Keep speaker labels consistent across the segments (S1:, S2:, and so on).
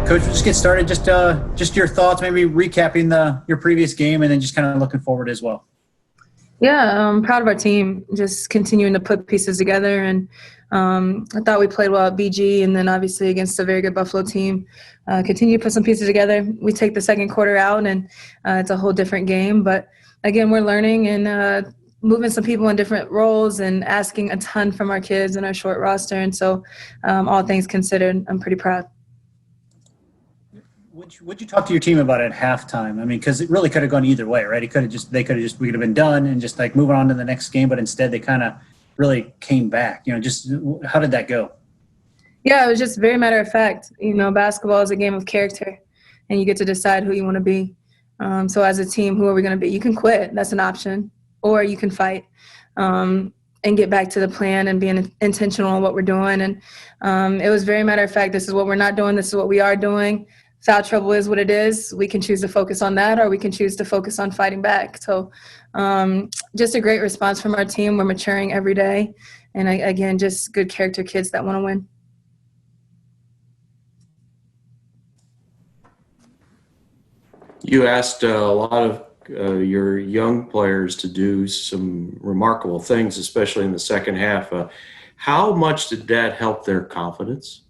S1: Coach, we'll just get started. Just your thoughts, maybe recapping your previous game, and then just kind of looking forward as well.
S2: Yeah, I'm proud of our team, just continuing to put pieces together. And I thought we played well at BG, and then obviously against a very good Buffalo team. Continue to put some pieces together. We take the second quarter out, and it's a whole different game. But, again, we're learning and moving some people in different roles and asking a ton from our kids in our short roster. And so all things considered, I'm pretty proud.
S1: What'd you talk to your team about at halftime? I mean, because it really could have gone either way, right? We could have been done and just like moving on to the next game, but instead they kind of really came back. Just how did that go?
S2: Yeah, it was just very matter of fact. Basketball is a game of character, and you get to decide who you want to be. So as a team, who are we going to be? You can quit. That's an option. Or you can fight and get back to the plan and being intentional on what we're doing. And it was very matter of fact. This is what we're not doing. This is what we are doing. Foul trouble is what it is. We can choose to focus on that, or we can choose to focus on fighting back. So just a great response from our team. We're maturing every day. And, again, just good character kids that want to win.
S3: You asked a lot of your young players to do some remarkable things, especially in the second half. How much did that help their confidence?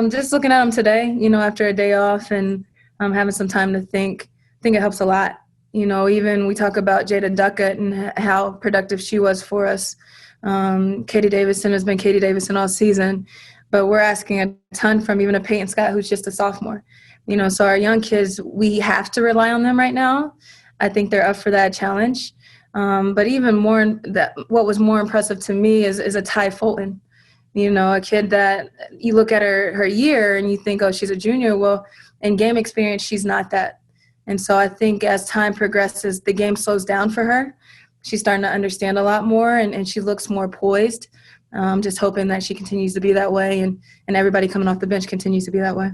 S2: Just looking at them today, after a day off and having some time to think, I think it helps a lot. Even we talk about Jada Duckett and how productive she was for us. Katie Davison has been Katie Davison all season, but we're asking a ton from even a Peyton Scott who's just a sophomore. So our young kids, we have to rely on them right now. I think they're up for that challenge. But even more, what was more impressive to me is a Ty Fulton. A kid that you look at her year and you think, oh, she's a junior. Well, in game experience, she's not that. And so I think as time progresses, the game slows down for her. She's starting to understand a lot more, and she looks more poised. Just hoping that she continues to be that way, and everybody coming off the bench continues to be that way.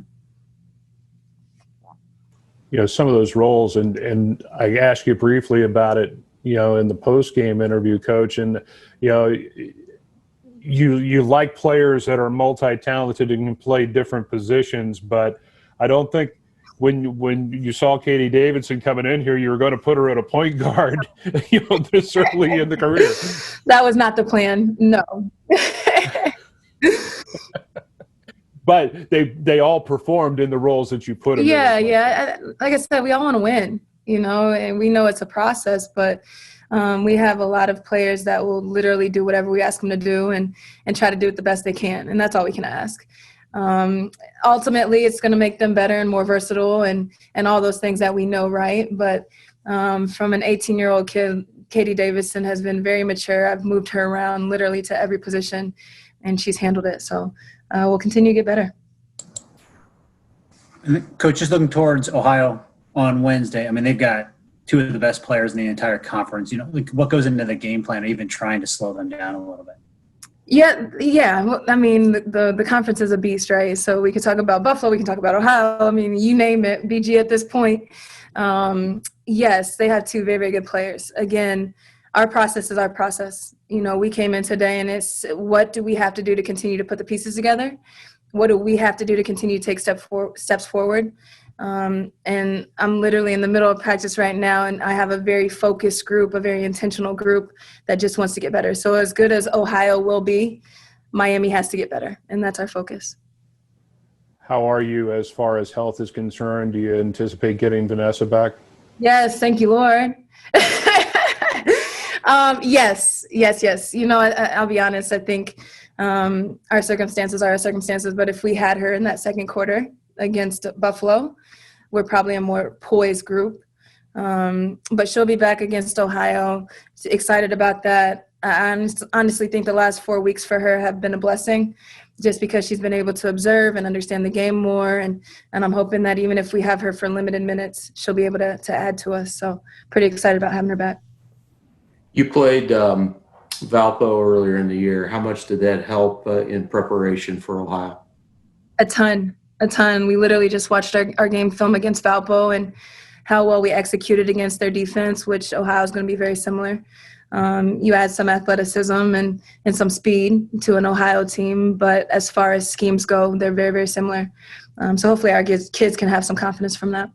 S4: Some of those roles, and I asked you briefly about it, in the post-game interview, Coach, and, you like players that are multi-talented and can play different positions, but I don't think when you saw Katie Davidson coming in here, you were going to put her at a point guard, certainly in the career.
S2: That was not the plan, no.
S4: But they all performed in the roles that you put them in.
S2: Yeah. Like I said, we all want to win, and we know it's a process, but we have a lot of players that will literally do whatever we ask them to do and try to do it the best they can, and that's all we can ask. Ultimately, it's going to make them better and more versatile and all those things that we know, right? But from an 18-year-old kid, Katie Davison has been very mature. I've moved her around literally to every position, and she's handled it. So we'll continue to get better.
S1: And Coach, just looking towards Ohio on Wednesday, I mean, they've got two of the best players in the entire conference. What goes into the game plan, or even trying to slow them down a little bit?
S2: Yeah. Well, I mean, the conference is a beast, right? So we could talk about Buffalo, we can talk about Ohio. I mean, you name it, BG at this point. Yes, they have two very, very good players. Again, our process is our process. We came in today, and it's what do we have to do to continue to put the pieces together? What do we have to do to continue to take steps forward? And I'm literally in the middle of practice right now, and I have a very focused group, a very intentional group that just wants to get better. So as good as Ohio will be, Miami has to get better, and that's our focus.
S4: How are you as far as health is concerned? Do you anticipate getting Vanessa back?
S2: Yes, thank you, Lord. Yes. I'll be honest. I think our circumstances are our circumstances, but if we had her in that second quarter against Buffalo, we're probably a more poised group. But she'll be back against Ohio. Excited about that. I honestly think the last 4 weeks for her have been a blessing, just because she's been able to observe and understand the game more. And I'm hoping that even if we have her for limited minutes, she'll be able to add to us. So pretty excited about having her back.
S3: You played Valpo earlier in the year. How much did that help in preparation for Ohio?
S2: A ton. We literally just watched our game film against Valpo and how well we executed against their defense, which Ohio is going to be very similar. You add some athleticism and some speed to an Ohio team, but as far as schemes go, they're very, very similar. So hopefully our kids can have some confidence from that.